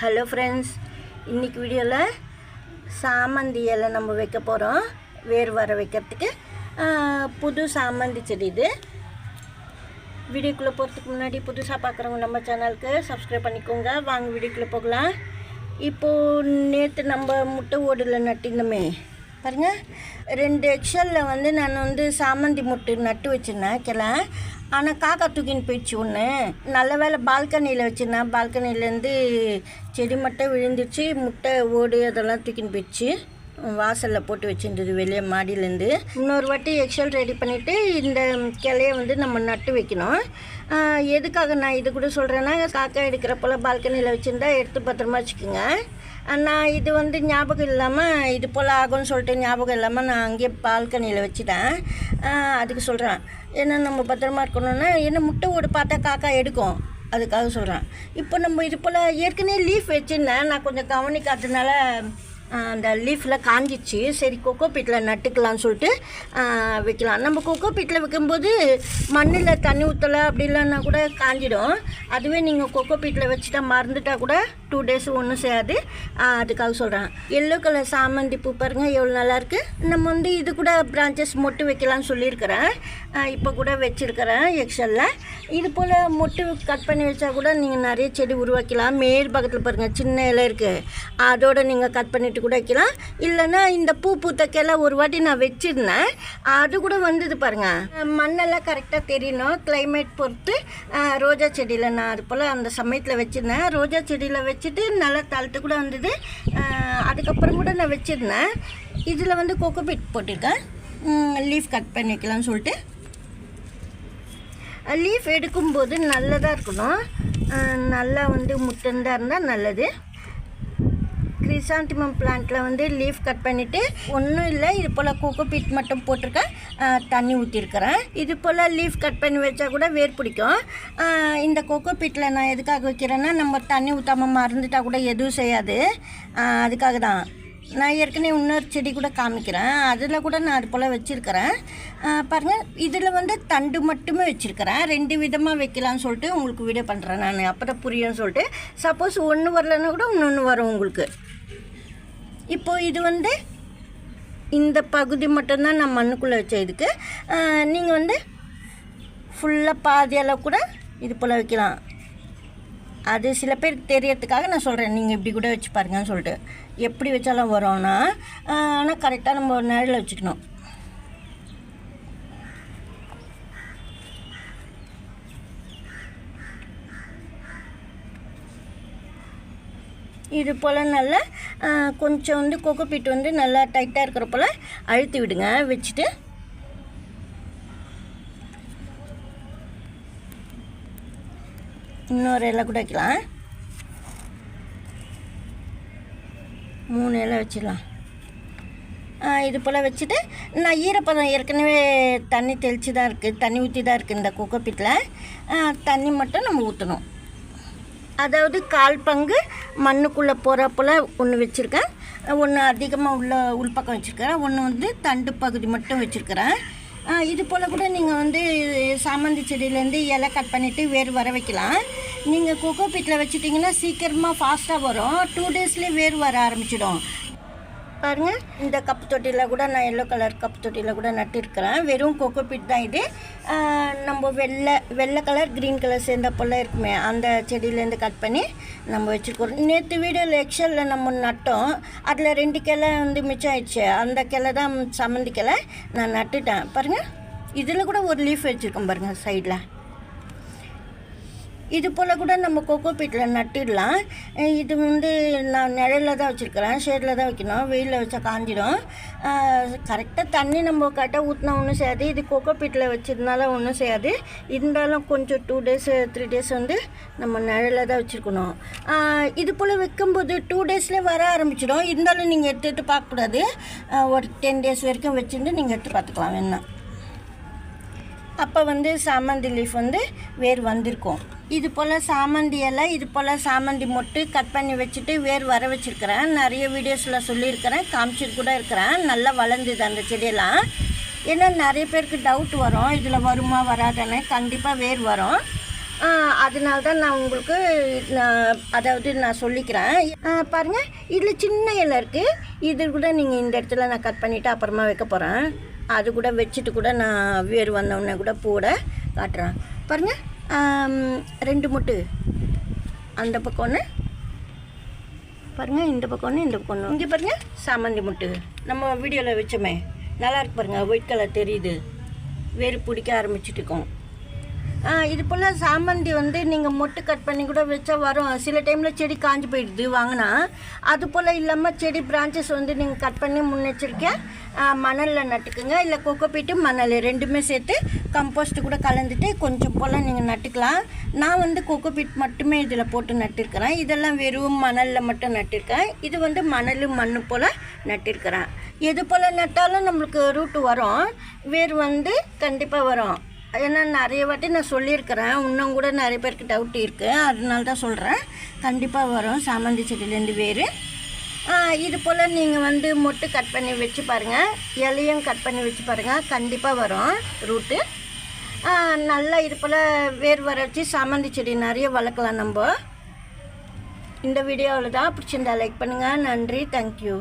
Hello friends, இன்றைக்கி வீடியோவில் சாமந்தி இலை நம்ம வைக்க போகிறோம். வேர் வர வைக்கிறதுக்கு புது சாமந்தி செடி இது. வீடியோக்குள்ளே போகிறதுக்கு முன்னாடி புதுசாக பார்க்குறவங்க நம்ம சேனலுக்கு சப்ஸ்கிரைப் பண்ணிக்கோங்க. வாங்க வீடியோக்குள்ளே போகலாம். இப்போது நேற்று நம்ம முட்டை ஓடில் நட்டிருந்தோமே பாருங்கள், 2 எக்ஸலில் நான் சாமந்தி முட்டை நட்டு வச்சுருந்தேன் கிளை. ஆனால் காக்கா தூக்கின்னு போயிடுச்சு ஒன்று. நல்ல வேலை பால்கனியில் வச்சுருந்தேன். பால்கனிலேருந்து செடி மட்டும் விழுந்துச்சு, முட்டை ஓடு அதெல்லாம் தூக்கின்னு போயிடுச்சு. வாசலில் போட்டு வச்சுருந்தது வெளியே மாடியிலேருந்து. இன்னொரு வாட்டி எக்ஸல் ரெடி பண்ணிவிட்டு இந்த கிளையை நம்ம நட்டு வைக்கணும். எதுக்காக நான் இது கூட சொல்கிறேன்னா, காக்கா எடுக்கிறப்போல் பால்கனியில் வச்சுருந்தா எடுத்து பத்திரமா வச்சுக்கோங்க. நான் இது ஞாபகம் இல்லாமல் இது போல் ஆகும்னு சொல்லிட்டு ஞாபகம் இல்லாமல் நான் அங்கேயே பால்கனியில் வச்சுட்டேன். அதுக்கு சொல்கிறேன், ஏன்னா நம்ம பத்திரமா இருக்கணும்னா, என்ன முட்டை ஓடு பார்த்தா காக்கா எடுக்கும், அதுக்காக சொல்கிறேன். இப்போ நம்ம இது போல் ஏற்கனவே லீஃப் வச்சுருந்தேன், நான் கொஞ்சம் கவனிக்காததுனால அந்த லீஃபில் காஞ்சிச்சு. சரி, கொக்கோ பீட்டில் நட்டுக்கலான்னு சொல்லிட்டு வைக்கலாம். நம்ம கொக்கோ பீட்டில் வைக்கும்போது மண்ணில் தண்ணி ஊற்றலை அப்படி இல்லைன்னா கூட காஞ்சிடும். அதுவே நீங்கள் கொக்கோ பீட்டில் வச்சுட்டா மறந்துட்டால் கூட 2 days ஒன்றும் செய்யாது. அதுக்காக சொல்கிறேன். எல்லோ கலர் சாமந்தி பூ பாருங்கள் எவ்வளோ நல்லாயிருக்கு. நம்ம இது கூட பிரான்ச்சஸ் மொட்டு வைக்கலான்னு சொல்லியிருக்கிறேன். இப்போ கூட வச்சுருக்கிறேன் எக்ஸலில். இது போல் மொட்டு கட் பண்ணி வச்சா கூட நீங்கள் நிறைய செடி உருவாக்கலாம். மேல் பக்கத்தில் பாருங்கள் சின்ன இலை இருக்குது, அதோடு நீங்கள் கட் பண்ணிவிட்டு கூட வைக்கலாம். இல்லைன்னா இந்த பூ பூத்த கிளை ஒரு வாட்டி நான் வச்சுருந்தேன், அது கூட வந்தது பாருங்கள். மண்ணெல்லாம் கரெக்டாக தெரியணும், கிளைமேட் பொறுத்து. ரோஜா செடியில் நான் அது போல் அந்த சமயத்தில் வச்சுருந்தேன். ரோஜா செடியில் வச்சுட்டு நல்லா தழுத்து கூட வந்தது. அதுக்கப்புறம் கூட நான் வச்சுருந்தேன். இதில் கொக்கோ பீட் போட்டிருக்கேன், லீஃப் கட் பண்ணி வைக்கலாம்னு சொல்லிட்டு. லீஃப் எடுக்கும்போது நல்லதாக இருக்கணும், நல்லா முட்டந்தாக இருந்தால் நல்லது. கிரிசாண்டிமம் பிளான்ட்டில் லீஃப் கட் பண்ணிவிட்டு ஒன்றும் இல்லை, இது போல் கொக்கோ பீட் மட்டும் போட்டிருக்கேன், தண்ணி ஊற்றிருக்கிறேன். இது போல் லீஃப் கட் பண்ணி வச்சா கூட வேர் பிடிக்கும். இந்த கொக்கோ பீட்டில் நான் எதுக்காக வைக்கிறேன்னா, நம்ம தண்ணி ஊற்றாமல் மறந்துட்டால் கூட எதுவும் செய்யாது. அதுக்காக தான். நான் ஏற்கனவே இன்னொரு செடி கூட காமிக்கிறேன், அதில் கூட நான் அது போல் வச்சுருக்கிறேன் பாருங்கள். இதில் தண்டு மட்டுமே வச்சுருக்கிறேன். 2 விதமாக வைக்கலான்னு சொல்லிட்டு உங்களுக்கு வீடியோ பண்ணுறேன் நான், அப்போ தான் புரியும்னு சொல்லிட்டு. சப்போஸ் ஒன்று வரலன்னா கூட இன்னொன்று வரும் உங்களுக்கு. இப்போது இது இந்த பகுதி மட்டும்தான் நான் மண்ணுக்குள்ளே வச்ச. இதுக்கு நீங்கள் ஃபுல்லாக பாதி அளவு கூட இது போல் வைக்கலாம். அது சில பேருக்கு தெரியறதுக்காக நான் சொல்கிறேன், நீங்கள் இப்படி கூட வச்சு பாருங்கன்னு சொல்லிட்டு. எப்படி வச்சாலும் வரும்னா, ஆனால் கரெக்டாக நம்ம ஒரு நிழலில் வச்சுக்கணும். இது போல் நல்லா கொஞ்சம் கொக்கோ பீட் நல்லா டைட்டாக இருக்கிற போல் அழுத்தி விடுங்க. வச்சுட்டு இன்னொரு இலை கூட வைக்கலாம். 3 இலை வச்சிடலாம். இது போல் வச்சுட்டு நான் ஈரப்பதம் ஏற்கனவே தண்ணி தெளித்து தான் இருக்குது, தண்ணி ஊற்றி தான் இருக்குது. இந்த கொக்கோ பீட்டில் தண்ணி மட்டும் நம்ம ஊற்றணும். அதாவது 1/4 பங்கு மண்ணுக்குள்ளே போகிற போல் ஒன்று வச்சுருக்கேன், ஒன்று அதிகமாக உள்பக்கம் வச்சுருக்கிறேன், ஒன்று தண்டு பகுதி மட்டும் வச்சுருக்கிறேன். இது போல் கூட நீங்கள் சாமந்தி செடியிலேருந்து இலை கட் பண்ணிவிட்டு வேர் வர வைக்கலாம். நீங்கள் கொக்கோ பீட்டில் வச்சுட்டிங்கன்னா சீக்கிரமாக ஃபாஸ்ட்டாக வரும். 2 daysலேயே வேர் வர ஆரம்பிச்சிடும். பாருங்கள், இந்த கப்பு தொட்டியில் கூட நான் எல்லோ கலர் கப்பு தொட்டியில் கூட நட்டிருக்கிறேன். வெறும் கொக்கோ பீட் தான் இது. நம்ம வெள்ளை கலர் க்ரீன் கலர் சேர்ந்த போல் இருக்குமே, அந்த செடியிலேருந்து கட் பண்ணி நம்ம வச்சுருக்கோம். நேற்று வீடியோவில் எக்ஸலில் நம்ம நட்டோம், அதில் 2 கிளை மிச்சம் ஆயிடுச்சு. அந்த கிளை தான் சாமந்தி கிளை, நான் நட்டுட்டேன். பாருங்கள், இதில் கூட ஒரு லீஃப் வச்சுருக்கோம் பாருங்கள் சைடில். இது போல் கூட நம்ம கொக்கோ பீட்டில் நட்டிடலாம். இது நான் நிழலில் தான் வச்சுருக்கிறேன், ஷேடில் தான் வைக்கணும். வெயிலில் வச்சா காஞ்சிடும். கரெக்டாக தண்ணி நம்ம கரெக்டாக ஊற்றினா ஒன்றும் செய்யாது. இது கொக்கோ பீட்டில் வச்சுருந்தாலும் ஒன்றும் செய்யாது. இருந்தாலும் கொஞ்சம் 2 days 3 days நம்ம நிழலில் தான் வச்சுருக்கணும். இது போல் வைக்கும்போது 2 daysலேயே வர ஆரம்பிச்சிடும். இருந்தாலும் நீங்கள் எடுத்துகிட்டு பார்க்கக்கூடாது. ஒரு 10 days வரைக்கும் வச்சுட்டு நீங்கள் எடுத்து பார்த்துக்கலாம் வேணா. அப்போ சாமந்தி லீஃப் வேர் வந்திருக்கும். இது போல் சாமந்தி இலை, இது போல் சாமந்தி மொட்டு கட் பண்ணி வச்சுட்டு வேர் வர வச்சுருக்கிறேன். நிறைய வீடியோஸில் சொல்லியிருக்கிறேன், காமிச்சிட்டு கூட இருக்கிறேன். நல்லா வளர்ந்துது அந்த செடியெல்லாம். ஏன்னா நிறைய பேருக்கு டவுட் வரும், இதில் வருமா வராதுன்னு. கண்டிப்பாக வேர் வரும். அதனால தான் நான் உங்களுக்கு நான் சொல்லிக்கிறேன். பாருங்கள், இதில் சின்ன இலை இருக்குது. இது கூட நீங்கள் இந்த இடத்துல நான் கட் பண்ணிவிட்டு அப்புறமா வைக்க போகிறேன். அது கூட வச்சுட்டு கூட நான் வேர் வந்தோடனே கூட பூட காட்டுறேன். பாருங்கள், 2 முட்டு அந்த பக்கம் ஒன்று, பாருங்கள் இந்த பக்கம் ஒன்று, இந்த பக்கம் ஒன்று. இங்கே பாருங்கள், சாமந்தி முட்டு நம்ம வீடியோவில் வச்சோமே, நல்லாயிருக்கு பாருங்கள், ஒயிட் கலர் தெரியுது, வேர் பிடிக்க ஆரம்பிச்சுட்டு இருக்கோம். இது போல் சாமந்தி வந்து நீங்கள் மொட்டு கட் பண்ணி கூட வச்சா வரும். சில டைமில் செடி காஞ்சி போயிடுது வாங்கினா. அது போல் இல்லாமல் செடி பிரான்ச்சஸ் வந்து நீங்கள் கட் பண்ணி முன்னெச்சரிக்கையாக மணலில் நட்டுக்குங்க. இல்லை கொக்கோபீட்டு மணல் ரெண்டுமே சேர்த்து கம்போஸ்ட்டு கூட கலந்துட்டு கொஞ்சம் போல் நீங்கள் நட்டுக்கலாம். நான் வந்து கொக்கோபீட் மட்டுமே இதில் போட்டு நட்டிருக்கிறேன். இதெல்லாம் வெறும் மணலில் மட்டும் நட்டிருக்கேன். இது வந்து மணல் மண் போல் நட்டிருக்கிறேன். எது போல் நட்டாலும் நம்மளுக்கு ரூட்டு வரும், வேர் வந்து கண்டிப்பாக வரும். ஏன்னா நிறைய வாட்டி நான் சொல்லியிருக்கிறேன், இன்னும் கூட நிறைய பேருக்கு டவுட் இருக்குது, அதனால தான் சொல்கிறேன். கண்டிப்பாக வரும் சாமந்தி செடியிலேருந்து வேர். இது போல் நீங்கள் வந்து மொட்டு கட் பண்ணி வச்சு பாருங்கள், இலையும் கட் பண்ணி வச்சு பாருங்கள், கண்டிப்பாக வரும் ரூட்டு. நல்லா இது போல் வேர் வர வச்சு சாமந்தி செடி நிறைய வளர்க்கலாம் நம்ம. இந்த வீடியோவில் தான் பிடிச்சிருந்தா லைக் பண்ணுங்கள். நன்றி, தேங்க்யூ.